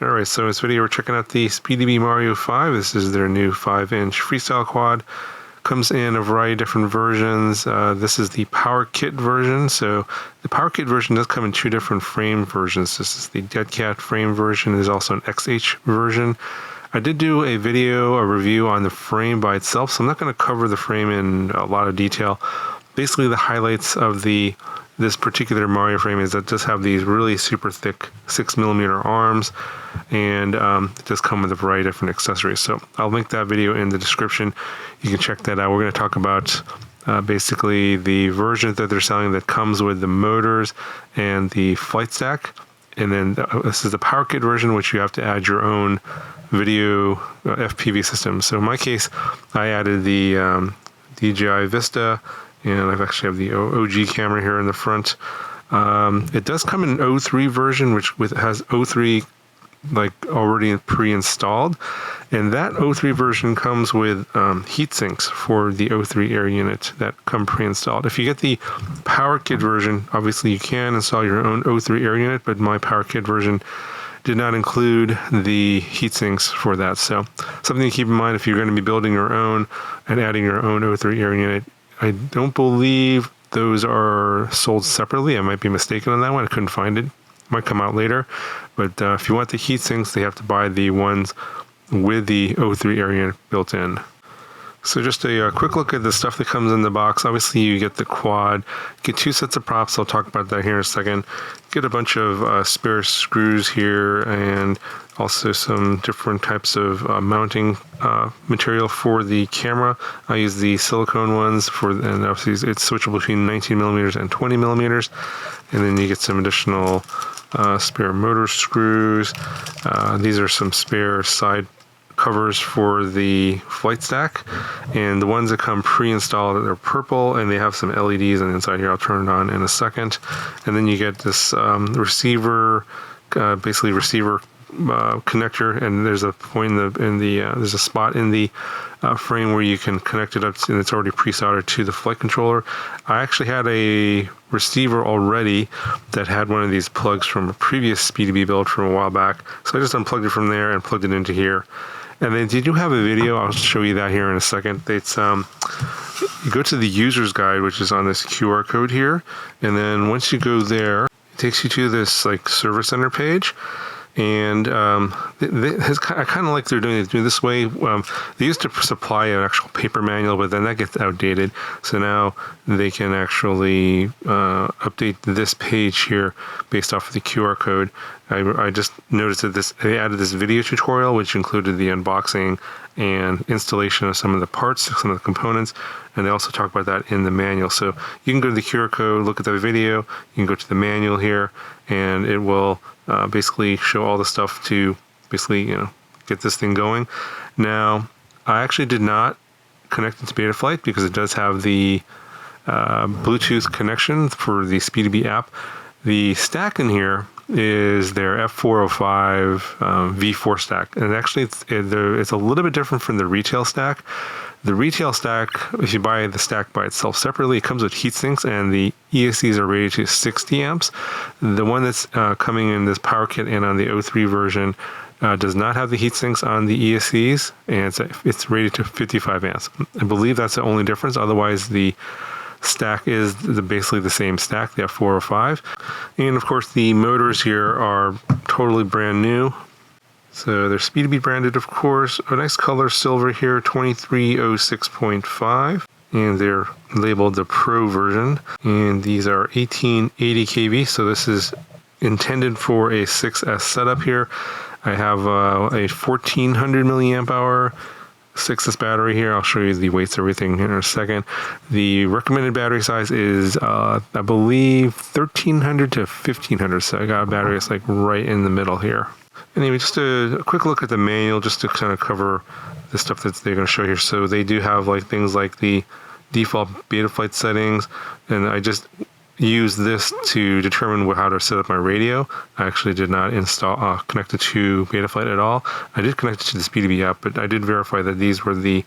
Alright, so in this video we're checking out the SpeedyBee Mario 5. This is their new 5-inch freestyle quad. Comes in a variety of different versions. This is the Power Kit version. So the Power Kit version does come in two different frame versions. This is the Dead Cat frame version. There's also an XH version. I did do a review on the frame by itself, so I'm not going to cover the frame in a lot of detail. Basically, the highlights of this particular Mario frame is that it does have these really super thick 6mm arms, and it does come with a variety of different accessories. So I'll link that video in the description. You can check that out. We're going to talk about basically the version that they're selling that comes with the motors and the flight stack. And then this is the Power Kit version, which you have to add your own video FPV system. So in my case, I added the DJI Vista, and I actually have the OG camera here in the front. It does come in an 03 version, which has 03 like already pre-installed, and that 03 version comes with heat sinks for the 03 air unit that come pre-installed. If you get the Power Kit version, obviously you can install your own 03 air unit, but my Power Kit version did not include the heat sinks for that. So something to keep in mind if you're going to be building your own and adding your own 03 air unit. I don't believe those are sold separately. I might be mistaken on that one. I couldn't find it. Might come out later. But if you want the heat sinks, they have to buy the ones with the 03 air unit built in. So just a quick look at the stuff that comes in the box. Obviously, you get the quad, get two sets of props. I'll talk about that here in a second. Get a bunch of spare screws here, and also some different types of mounting material for the camera. I use the silicone ones and obviously it's switchable between 19mm and 20mm. And then you get some additional spare motor screws. These are some spare side covers for the flight stack, and the ones that come pre-installed are purple, and they have some LEDs on the inside here. I'll turn it on in a second. And then you get this receiver, basically receiver connector, and there's a point there's a spot in the frame where you can connect it up, and it's already pre-soldered to the flight controller. I actually had a receiver already that had one of these plugs from a previous SpeedyBee build from a while back, so I just unplugged it from there and plugged it into here. And then did you have a video? I'll show you that here in a second. It's you go to the user's guide, which is on this QR code here, and then once you go there, it takes you to this like service center page. And I kind of like they're doing it this way. They used to supply an actual paper manual, but then that gets outdated. So now they can actually update this page here based off of the QR code. I just noticed that they added this video tutorial, which included the unboxing and installation of some of the parts, some of the components, and they also talk about that in the manual. So you can go to the QR code, look at the video, you can go to the manual here, and it will basically show all the stuff to basically, get this thing going. Now, I actually did not connect it to Betaflight because it does have the Bluetooth connection for the SpeedyBee app. The stack in here is their F405 V4 stack, and actually it's a little bit different from the retail stack. The retail stack, if you buy the stack by itself separately, it comes with heat sinks, and the ESCs are rated to 60 amps. The one that's coming in this Power Kit and on the 03 version does not have the heat sinks on the ESCs, and it's rated to 55 amps. I believe that's the only difference. Otherwise, the stack is basically the same stack, the F405. And of course, the motors here are totally brand new. So they're SpeedyBee branded, of course. A nice color silver here, 2306.5. And they're labeled the Pro version. And these are 1880 kV, so this is intended for a 6S setup here. I have a 1400 milliamp hour 6S battery here. I'll show you the weights, everything here in a second. The recommended battery size is, I believe, 1300 to 1500. So I got a battery that's like right in the middle here. Anyway, just a quick look at the manual just to kind of cover the stuff that they're going to show here. So they do have like things like the default Betaflight settings, and I just use this to determine how to set up my radio. I actually did not connect it to Betaflight at all. I did connect it to the SpeedyBee app, but I did verify that these were the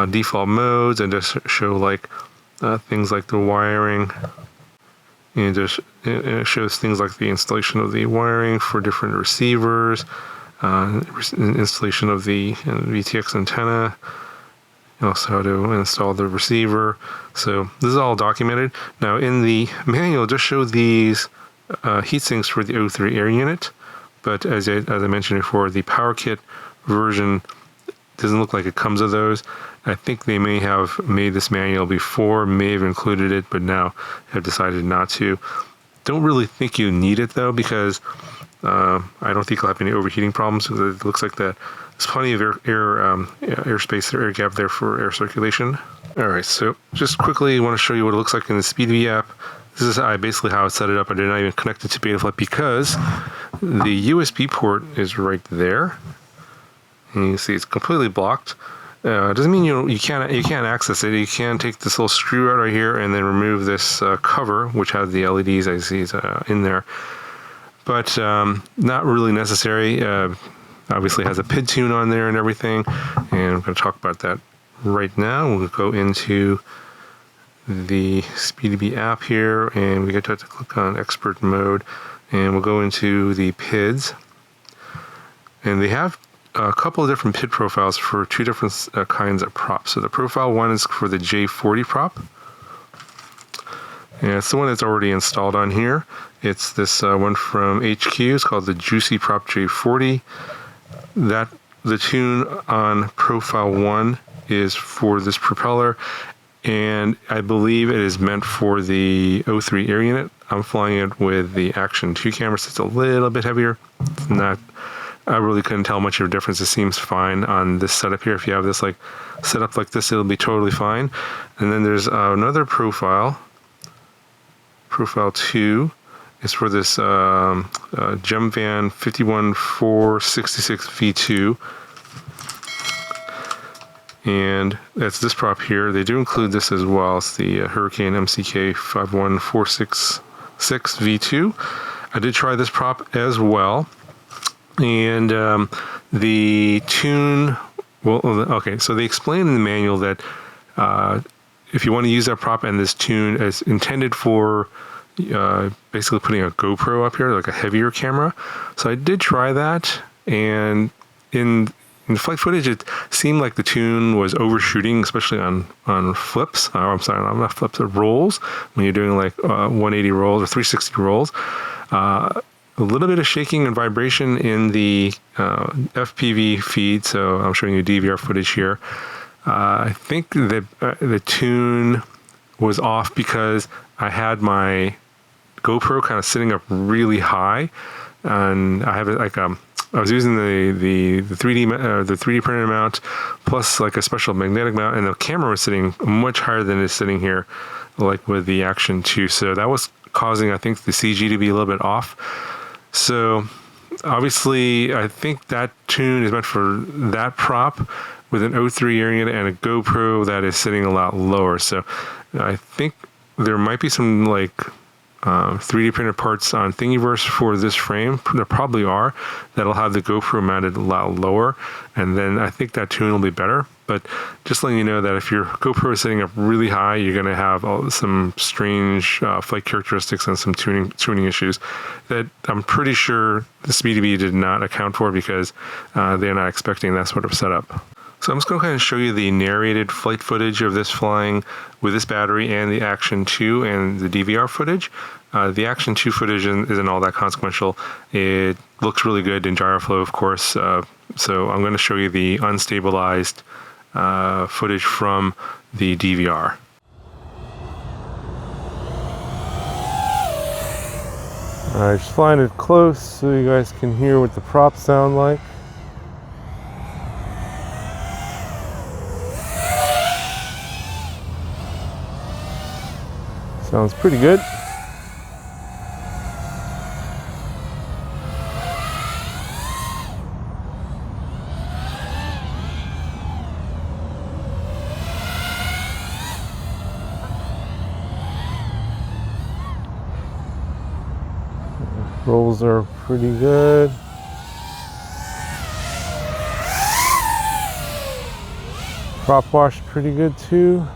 default modes, and just show like things like the wiring and just it shows things like the installation of the wiring for different receivers, installation of the VTX antenna, and also how to install the receiver. So this is all documented. Now in the manual, just show these heat sinks for the O3 air unit, but as I mentioned before, the Power Kit version doesn't look like it comes with those. I think they may have made this manual before, may have included it, but now have decided not to. Don't really think you need it though, because I don't think you'll have any overheating problems. It looks like there's plenty of airspace or air gap there for air circulation. All right, so just quickly want to show you what it looks like in the SpeedyBee app. This is basically how I set it up. I did not even connect it to Betaflight because the USB port is right there. And you can see it's completely blocked. Doesn't mean you can't access it. You can take this little screw out right here and then remove this cover, which has the LEDs I see in there. But not really necessary. Obviously has a PID tune on there and everything. And I'm going to talk about that right now. We'll go into the SpeedyBee app here, and we get to click on expert mode, and we'll go into the PIDs. And they have a couple of different PID profiles for two different kinds of props. So the profile one is for the J40 prop, and it's the one that's already installed on here. It's this one from HQ. It's called the Juicy Prop J40. That the tune on profile 1 is for this propeller, and I believe it is meant for the O3 air unit. I'm flying it with the Action 2 camera, so it's a little bit heavier. It's not, I really couldn't tell much of a difference. It seems fine on this setup here. If you have this like set up like this, it'll be totally fine. And then there's another profile. Profile 2 is for this Gemvan 51466 V2. And that's this prop here. They do include this as well. It's the Hurricane MCK 51466 V2. I did try this prop as well. And the tune, well, okay, so they explain in the manual that if you want to use that prop and this tune is intended for basically putting a GoPro up here, like a heavier camera. So I did try that, and in flight footage, it seemed like the tune was overshooting, especially on flips. I'm sorry, not flips, rolls. When you're doing like 180 rolls or 360 rolls. A little bit of shaking and vibration in the FPV feed. So I'm showing you DVR footage here. I think that the tune was off because I had my GoPro kind of sitting up really high, and I have it like I was using the 3D printed mount plus like a special magnetic mount, and the camera was sitting much higher than it's sitting here, like with the Action 2. So that was causing, I think, the CG to be a little bit off. So obviously, I think that tune is meant for that prop with an O3 air unit and a GoPro that is sitting a lot lower. So I think there might be some like 3D printed parts on Thingiverse for this frame. There probably are. That'll have the GoPro mounted a lot lower, and then I think that tune will be better. But just letting you know that if your GoPro is sitting up really high, you're going to have some strange flight characteristics and some tuning issues that I'm pretty sure the SpeedyBee did not account for, because they're not expecting that sort of setup. So I'm just going to kind of show you the narrated flight footage of this flying with this battery and the Action 2 and the DVR footage. The Action 2 footage isn't all that consequential. It looks really good in gyroflow, of course. So I'm going to show you the unstabilized footage from the DVR. Alright, just flying it close so you guys can hear what the props sound like. Sounds pretty good. Rolls are pretty good. Prop wash pretty good too.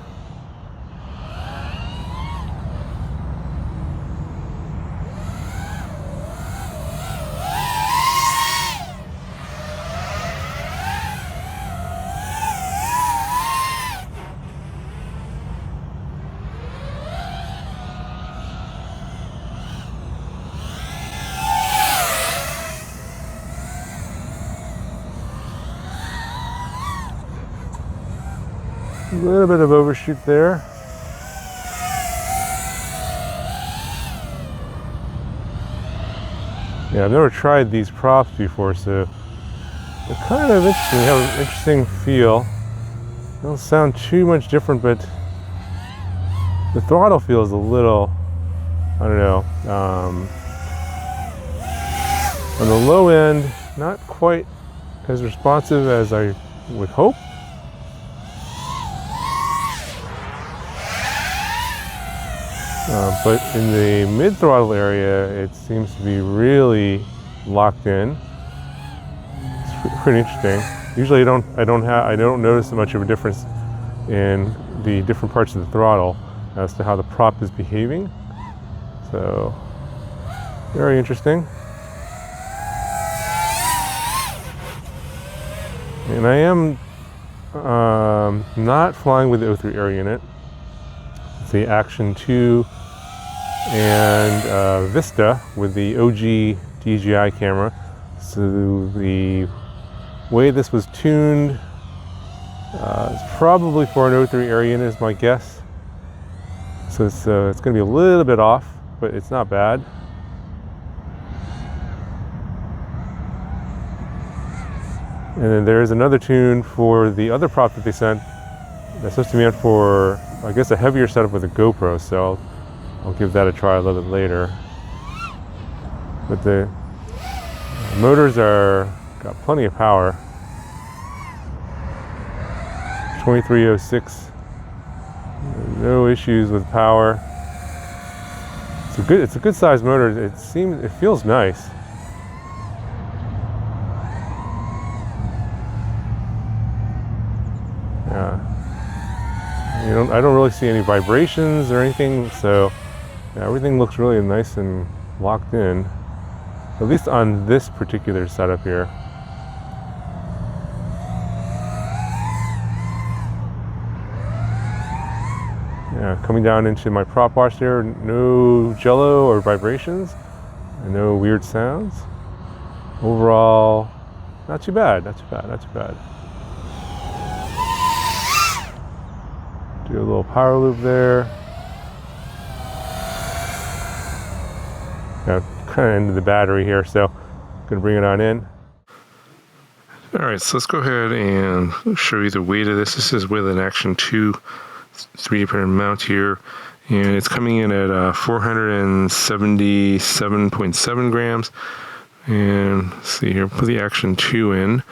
A little bit of overshoot there. Yeah, I've never tried these props before, so they're kind of interesting. They have an interesting feel. They don't sound too much different, but the throttle feels a little, I don't know, on the low end, not quite as responsive as I would hope. But in the mid-throttle area, it seems to be really locked in. It's pretty interesting. Usually, I don't notice much of a difference in the different parts of the throttle as to how the prop is behaving. So, very interesting. And I am not flying with the O3 air unit. It's the Action 2 and Vista with the OG DJI camera. So the way this was tuned is probably for an O3 air unit is my guess. So it's going to be a little bit off, but it's not bad. And then there's another tune for the other prop that they sent. That's supposed to be meant for, I guess, a heavier setup with a GoPro, so I'll give that a try a little bit later. But the motors got plenty of power. 2306, no issues with power. It's a good sized motor. It feels nice. Yeah. I don't really see any vibrations or anything, so yeah, everything looks really nice and locked in, at least on this particular setup here. Yeah, coming down into my prop wash there, no jello or vibrations, and no weird sounds. Overall, not too bad, not too bad, not too bad. Do a little power loop there. Yeah, kind of into the battery here, so I'm gonna bring it on in. All right, so let's go ahead and show you the weight of this. This is with an Action 2 3D printed mount here, and it's coming in at 477.7 grams. And let's see here, put the Action 2 in.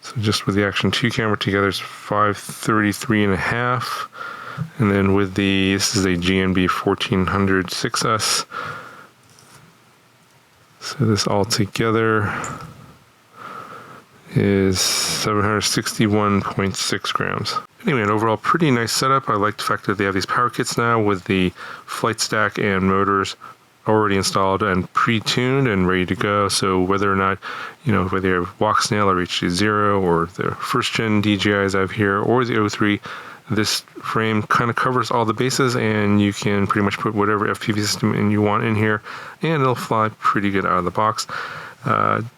So just with the Action 2 camera together, it's 533.5. And then with this is a GNB 1400 6S. So this all together is 761.6 grams. Anyway, an overall pretty nice setup. I like the fact that they have these power kits now with the flight stack and motors already installed and pre-tuned and ready to go. So whether or not, whether you have Walk Snail or HD0 or the first gen DJIs I have here or the O3, this frame kind of covers all the bases, and you can pretty much put whatever FPV system you want in here, and it'll fly pretty good out of the box.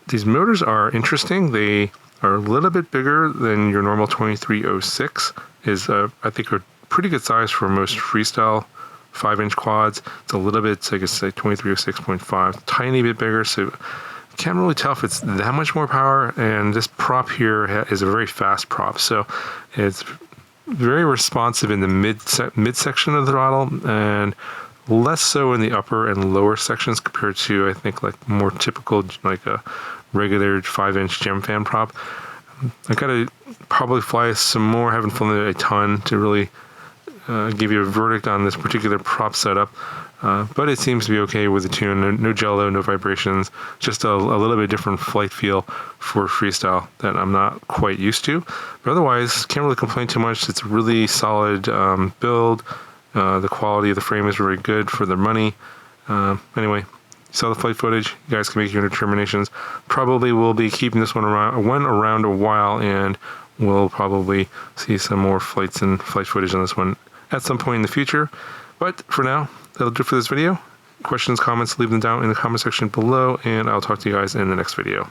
These motors are interesting. They are a little bit bigger than your normal 2306. Is I think a pretty good size for most freestyle 5-inch quads. It's a little bit, I guess, say 2306.5, tiny bit bigger. So can't really tell if it's that much more power. And this prop here is a very fast prop, so it's very responsive in the midsection of the throttle, and less so in the upper and lower sections compared to, I think, like more typical, like a regular 5-inch gem fan prop. I gotta probably fly some more. I haven't flown it a ton to really give you a verdict on this particular prop setup, but it seems to be okay with the tune. No jello, no vibrations, just a little bit different flight feel for freestyle that I'm not quite used to. But otherwise, can't really complain too much. It's a really solid build. The quality of the frame is very good for their money. Anyway, you saw the flight footage. You guys can make your determinations. Probably will be keeping this one around a while, and we'll probably see some more flights and flight footage on this one at some point in the future. But for now, that'll do it for this video. Questions, comments, leave them down in the comment section below, and I'll talk to you guys in the next video.